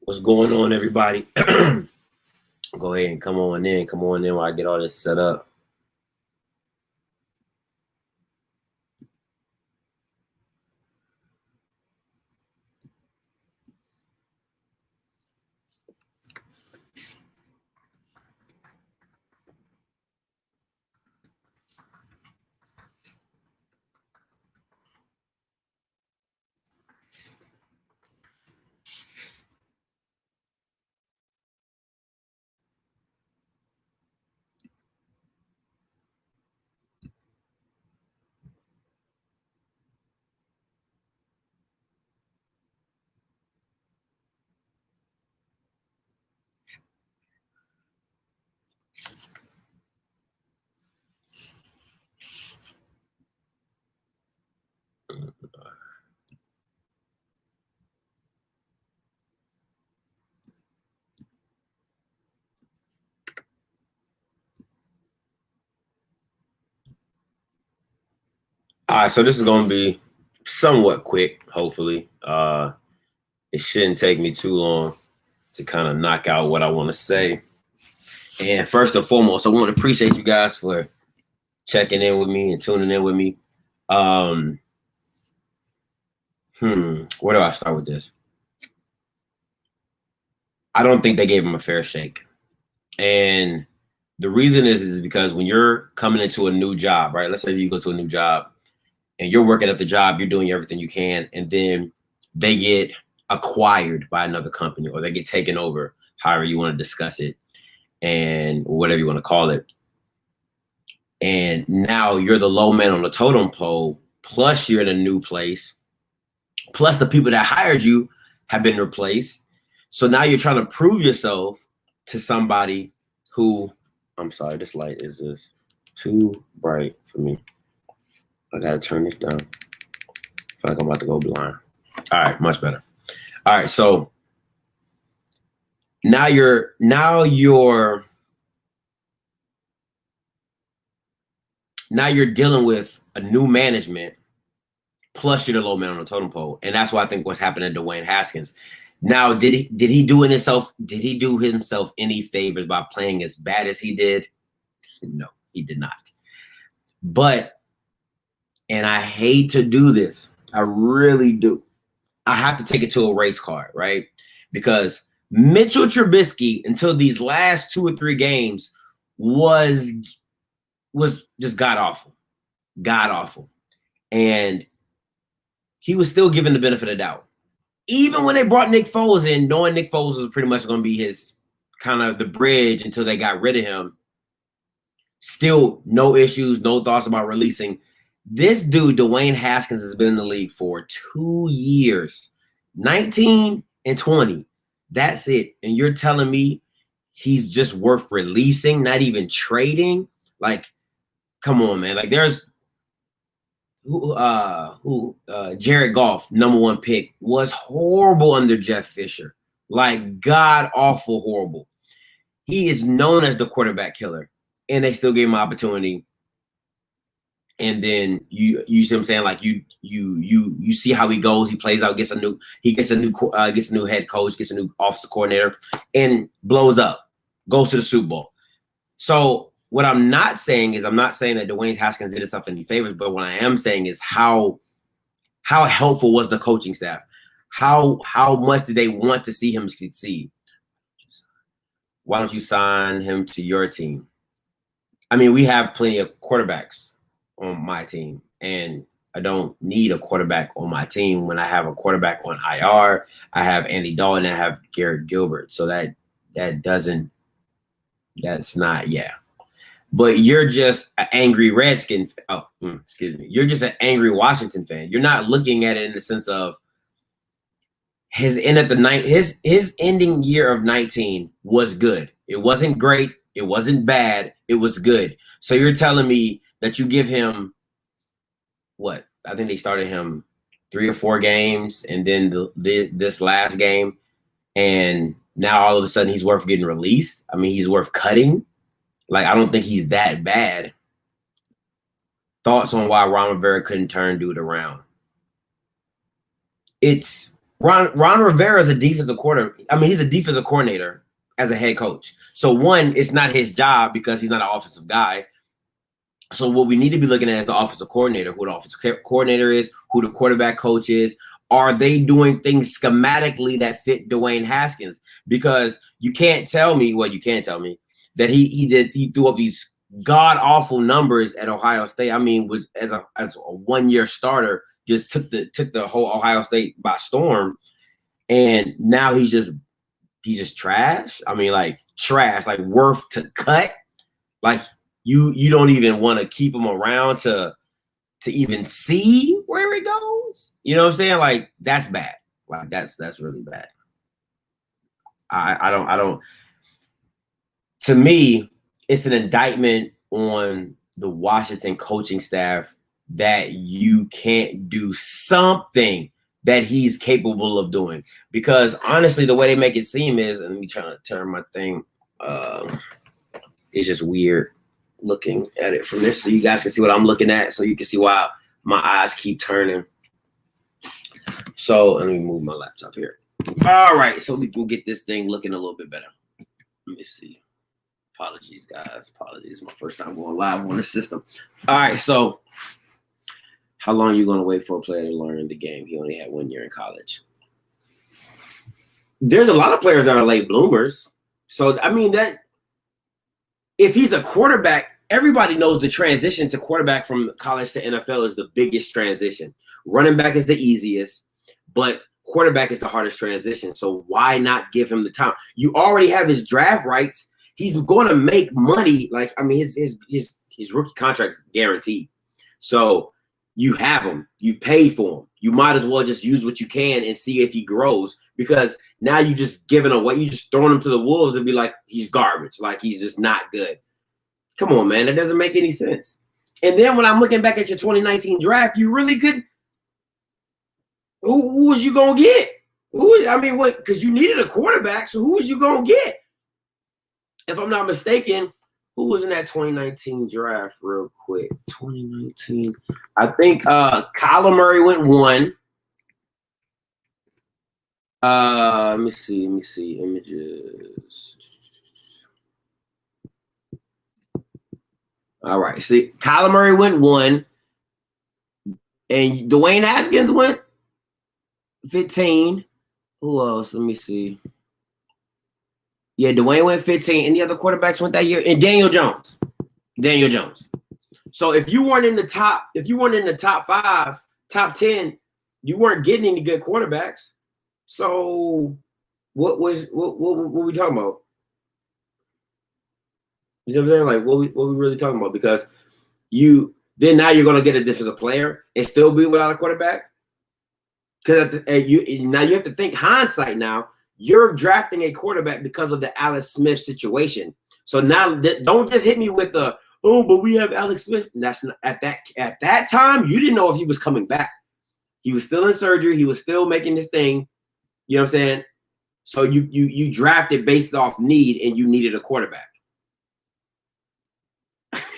What's going on, everybody? Go ahead and come on in. Come on in while I get all this set up. All right, so this is going to be somewhat quick, hopefully. It shouldn't take me too long to kind of knock out what I want to say. And first and foremost, I want to appreciate you guys for checking in with me and tuning in with me. Where do I start with this? I don't think they gave him a fair shake. And the reason is because when you're coming into a new job, right? Let's say you go to a new job and you're working at the job, you're doing everything you can, and then they get acquired by another company or they get taken over, however you want to discuss it, and whatever you want to call it. And now you're the low man on the totem pole, plus you're in a new place, plus the people that hired you have been replaced. So now you're trying to prove yourself to somebody who, I'm sorry, this light is just too bright for me. I gotta turn this down. I feel like I'm about to go blind. All right, much better. All right, so now you're dealing with a new management, plus you're the low man on the totem pole, and that's why I think what's happening to Dwayne Haskins. Now, did he do himself any favors by playing as bad as he did? No, he did not. But, and I hate to do this, I really do. I have to take it to a race card, right? Because Mitchell Trubisky, until these last 2 or 3 games, was just god awful, and he was still given the benefit of doubt. Even when they brought Nick Foles in, knowing Nick Foles was pretty much going to be his kind of the bridge until they got rid of him, still no issues, no thoughts about releasing. This dude, Dwayne Haskins, has been in the league for 2 years, 19 and 20. That's it. And you're telling me he's just worth releasing, not even trading? Like, come on, man. Like, there's Jared Goff, #1 pick, was horrible under Jeff Fisher. Like, god awful horrible. He is known as the quarterback killer, and they still gave him opportunity. And then you see what I'm saying? Like, you see how he goes. He plays out, gets a new head coach, gets a new offensive coordinator, and blows up, goes to the Super Bowl. So what I'm not saying is, I'm not saying that Dwayne Haskins did himself any favors, but what I am saying is how helpful was the coaching staff? How much did they want to see him succeed? Why don't you sign him to your team? I mean, we have plenty of quarterbacks on my team, and I don't need a quarterback on my team when I have a quarterback on IR. I have Andy Dalton, I have Garrett Gilbert. So that's not, yeah. But you're just an angry Redskin. You're just an angry Washington fan. You're not looking at it in the sense of his ending year of 19 was good. It wasn't great. It wasn't bad. It was good. So you're telling me that you give him what? I think they started him 3 or 4 games, and then this last game, and now all of a sudden he's worth getting released. I mean, he's worth cutting. Like, I don't think he's that bad. Thoughts on why Ron Rivera couldn't turn dude around? It's Ron Rivera is a defensive coordinator. I mean, he's a defensive coordinator as a head coach. So one, it's not his job because he's not an offensive guy. So what we need to be looking at is the offensive coordinator, who the offensive coordinator is, who the quarterback coach is. Are they doing things schematically that fit Dwayne Haskins? Because you can't tell me, well, you can't tell me that he threw up these god awful numbers at Ohio State. I mean, as a 1-year starter, just took the whole Ohio State by storm, and now he's just trash. I mean, like trash, like worth to cut. Like you don't even want to keep him around to even see where it goes. You know what I'm saying? Like that's bad. Like that's really bad. I don't. To me, it's an indictment on the Washington coaching staff that you can't do something that he's capable of doing. Because honestly, the way they make it seem is, and let me try to turn my thing. It's just weird looking at it from this, so you guys can see what I'm looking at, so you can see why my eyes keep turning. So let me move my laptop here. All right, so we can get this thing looking a little bit better. Let me see. Apologies, guys. Apologies. My first time going live on the system. All right, so how long are you going to wait for a player to learn the game? He only had 1 year in college. There's a lot of players that are late bloomers. So, I mean, that if he's a quarterback, everybody knows the transition to quarterback from college to NFL is the biggest transition. Running back is the easiest, but quarterback is the hardest transition. So why not give him the time? You already have his draft rights. He's going to make money. Like, I mean, his rookie contract is guaranteed. So you have him. You've paid for him. You might as well just use what you can and see if he grows, because now you just giving away. You just throwing him to the wolves and be like, he's garbage. Like, he's just not good. Come on, man. That doesn't make any sense. And then when I'm looking back at your 2019 draft, you really could. Who was you going to get? What? Because you needed a quarterback. So who was you going to get? If I'm not mistaken, who was in that 2019 draft real quick? 2019. I think Kyler Murray went 1. Let me see. Images. All right. See, Kyler Murray went 1. And Dwayne Haskins went 15. Who else? Let me see. Yeah, Dwayne went 15. And the other quarterbacks went that year. And Daniel Jones. So if you weren't in the top 5, top 10, you weren't getting any good quarterbacks. So what we talking about? You see what I'm saying? Like what we really talking about? Because now you're gonna get a defensive player and still be without a quarterback. Because now you have to think hindsight. Now you're drafting a quarterback because of the Alex Smith situation. So now don't just hit me with the but we have Alex Smith. And that's not, at that time you didn't know if he was coming back. He was still in surgery. He was still making this thing. You know what I'm saying? So you drafted based off need, and you needed a quarterback.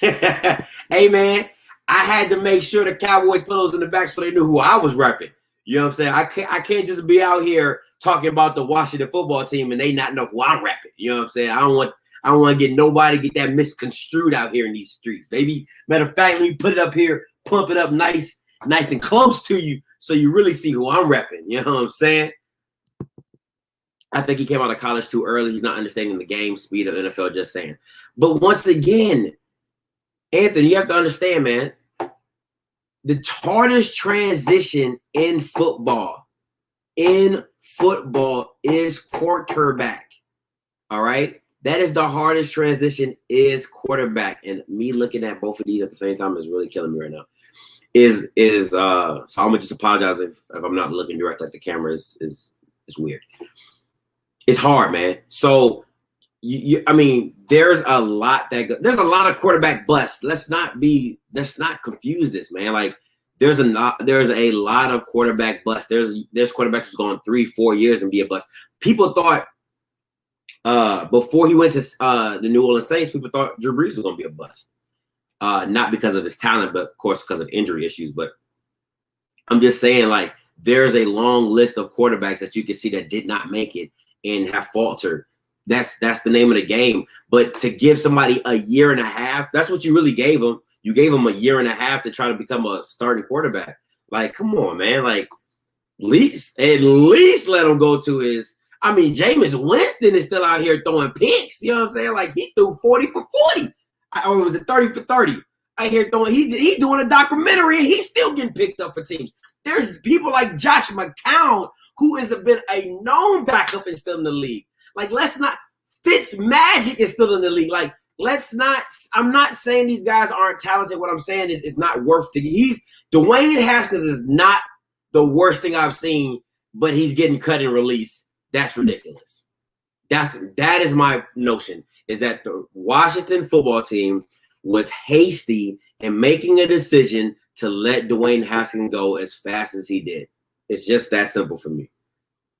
Hey man, I had to make sure the Cowboys put those in the back so they knew who I was repping. You know what I'm saying? I can't just be out here talking about the Washington football team and they not know who I'm repping. You know what I'm saying? I don't want to get nobody get that misconstrued out here in these streets, baby. Matter of fact, let me put it up here, pump it up nice and close to you so you really see who I'm repping. You know what I'm saying? I think he came out of college too early. He's not understanding the game speed of NFL, just saying. But once again, Anthony, you have to understand, man, the hardest transition in football is quarterback. All right? That is the hardest transition is quarterback. And me looking at both of these at the same time is really killing me right now. So I'm gonna just apologize if I'm not looking directly at the camera. Is weird. It's hard, man. So I mean, there's a lot of quarterback busts. Let's not confuse this, man. Like there's a lot of quarterback busts. There's quarterbacks who's gone 3-4 years and be a bust. People thought before he went to the New Orleans Saints, people thought Drew Brees was gonna be a bust. Not because of his talent, but of course because of injury issues. But I'm just saying, like, there's a long list of quarterbacks that you can see that did not make it and have faltered. That's the name of the game. But to give somebody a year and a half, that's what you really gave them. You gave them a year and a half to try to become a starting quarterback. Like, come on, man. Like, at least let him go to his. I mean, Jameis Winston is still out here throwing picks. You know what I'm saying? Like, he threw 40 for 40. Or was it 30 for 30? I hear throwing. He doing a documentary and he's still getting picked up for teams. There's people like Josh McCown who has been a known backup and still in the league. Like, let's not. Fitzmagic is still in the league. Like, let's not. I'm not saying these guys aren't talented. What I'm saying is it's not worth to. Dwayne Haskins is not the worst thing I've seen, but he's getting cut and released. That's ridiculous. That is my notion, is that the Washington football team was hasty in making a decision to let Dwayne Haskins go as fast as he did. It's just that simple for me.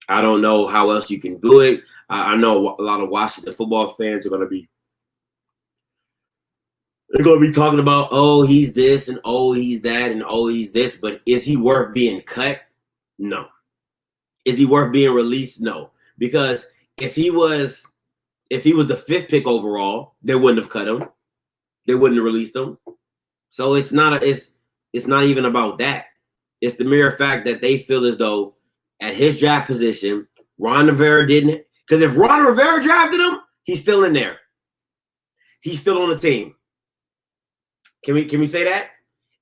I don't know how else you can do it. I know a lot of Washington football fans are going to be talking about, oh, he's this and oh, he's that and oh, he's this. But is he worth being cut? No. Is he worth being released? No. Because if he was the fifth pick overall, they wouldn't have cut him. They wouldn't have released him. So it's not even about that. It's the mere fact that they feel as though at his draft position, Ron Rivera didn't. Because if Ron Rivera drafted him, he's still in there. He's still on the team. Can we say that?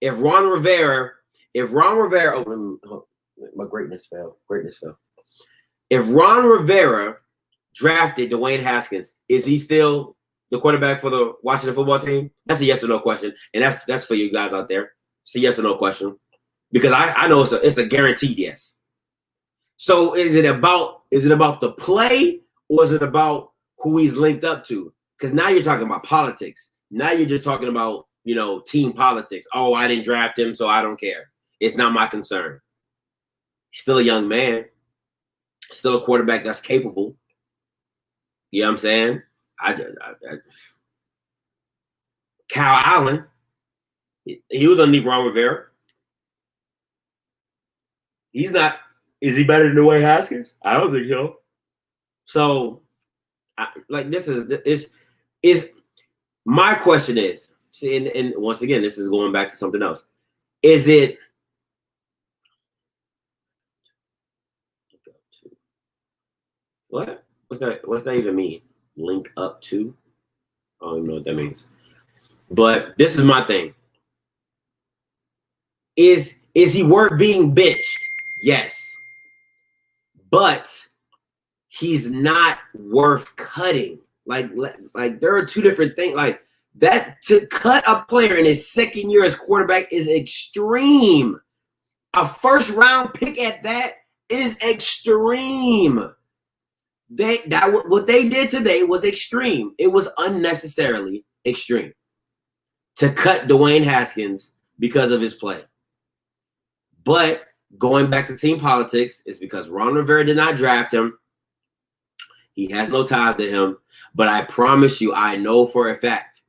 If Ron Rivera, my greatness fell. If Ron Rivera drafted Dwayne Haskins, is he still the quarterback for the Washington football team? That's a yes or no question, and that's for you guys out there. It's a yes or no question, because I know it's a guaranteed yes. So is it about the play, or is it about who he's linked up to? Because now you're talking about politics. Now you're just talking about, team politics. Oh, I didn't draft him, so I don't care. It's not my concern. He's still a young man. Still a quarterback that's capable. You know what I'm saying? Kyle Allen, he was underneath Ron Rivera. He's not. Is he better than Dwayne Haskins? I don't think so. So, this is my question is, see, and once again, this is going back to something else. Is it? What? What's that even mean? Link up to? I don't even know what that means. But this is my thing. Is he worth being benched? Yes. But he's not worth cutting. Like there are two different things. Like that, to cut a player in his second year as quarterback is extreme. A first round pick at that is extreme. What they did today was extreme. It was unnecessarily extreme to cut Dwayne Haskins because of his play. But going back to team politics, it's because Ron Rivera did not draft him. He has no ties to him. But I promise you, I know for a fact,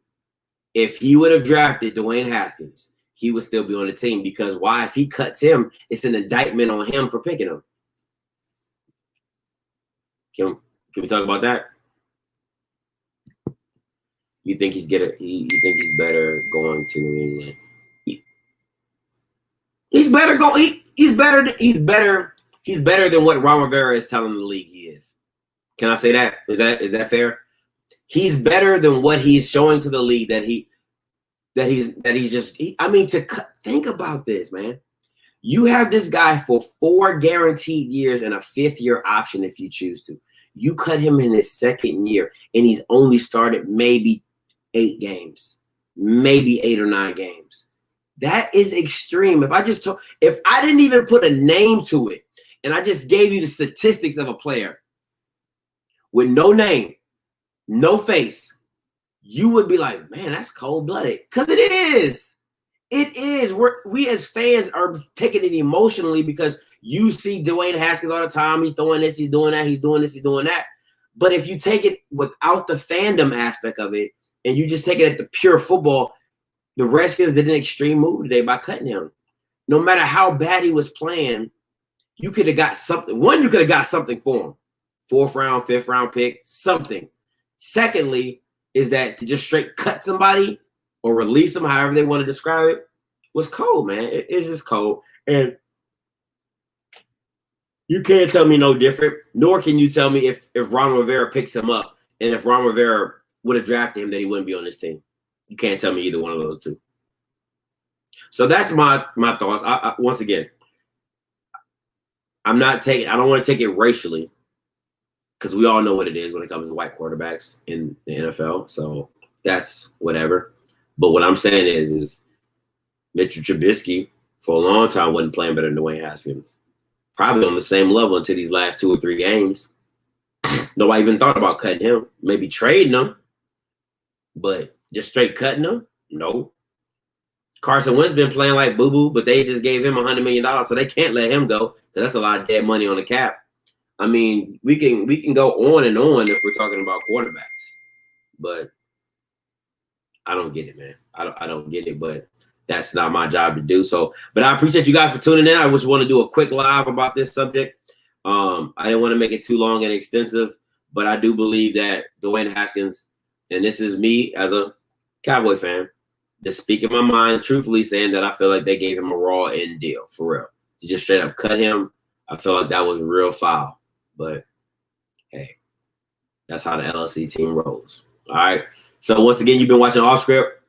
if he would have drafted Dwayne Haskins, he would still be on the team. Because why? If he cuts him, it's an indictment on him for picking him. Can we talk about that? You think he's better going to New England? He's better than what Ron Rivera is telling the league he is. Can I say that? Is that fair? He's better than what he's showing to the league think about this, man. You have this guy for 4 guaranteed years and a 5th year option if you choose to. You cut him in his second year, and he's only started maybe 8 games, maybe 8 or 9 games. That is extreme. If I didn't even put a name to it, and I just gave you the statistics of a player with no name, no face, you would be like, man, that's cold-blooded. Because it is. It is. We as fans are taking it emotionally because you see Dwayne Haskins all the time. He's throwing this, he's doing that, he's doing this, he's doing that. But if you take it without the fandom aspect of it, and you just take it at the pure football, the Redskins did an extreme move today by cutting him. No matter how bad he was playing, You could have got something. One, you could have got something for him. 4th round, 5th round pick, something. Secondly, is that to just straight cut somebody or release them, however they want to describe it, was cold, man. It's just cold. And you can't tell me no different, nor can you tell me if Ron Rivera picks him up and if Ron Rivera would have drafted him that he wouldn't be on this team. You can't tell me either one of those two. So that's my thoughts. Once again, I don't want to take it racially because we all know what it is when it comes to white quarterbacks in the NFL. So that's whatever. But what I'm saying is Mitchell Trubisky for a long time wasn't playing better than Dwayne Haskins. Probably on the same level until these last 2 or 3 games. Nobody even thought about cutting him. Maybe trading him. But just straight cutting him? No. Carson Wentz been playing like boo-boo, but they just gave him $100 million, so they can't let him go because that's a lot of dead money on the cap. I mean, we can go on and on if we're talking about quarterbacks, but I don't get it, man. I don't get it, but that's not my job to do. So, but I appreciate you guys for tuning in. I just want to do a quick live about this subject. I didn't want to make it too long and extensive, but I do believe that Dwayne Haskins, and this is me as a Cowboy fan, just speaking my mind, truthfully saying that I feel like they gave him a raw end deal, for real. To just straight up cut him, I feel like that was real foul. But, hey, that's how the LLC team rolls. All right? So, once again, you've been watching Off Script.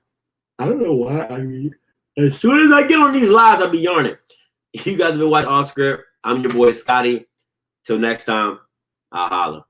I don't know why. I mean, as soon as I get on these lives, I'll be yarning. You guys have been watching Off Script. I'm your boy, Scotty. Till next time, I'll holla.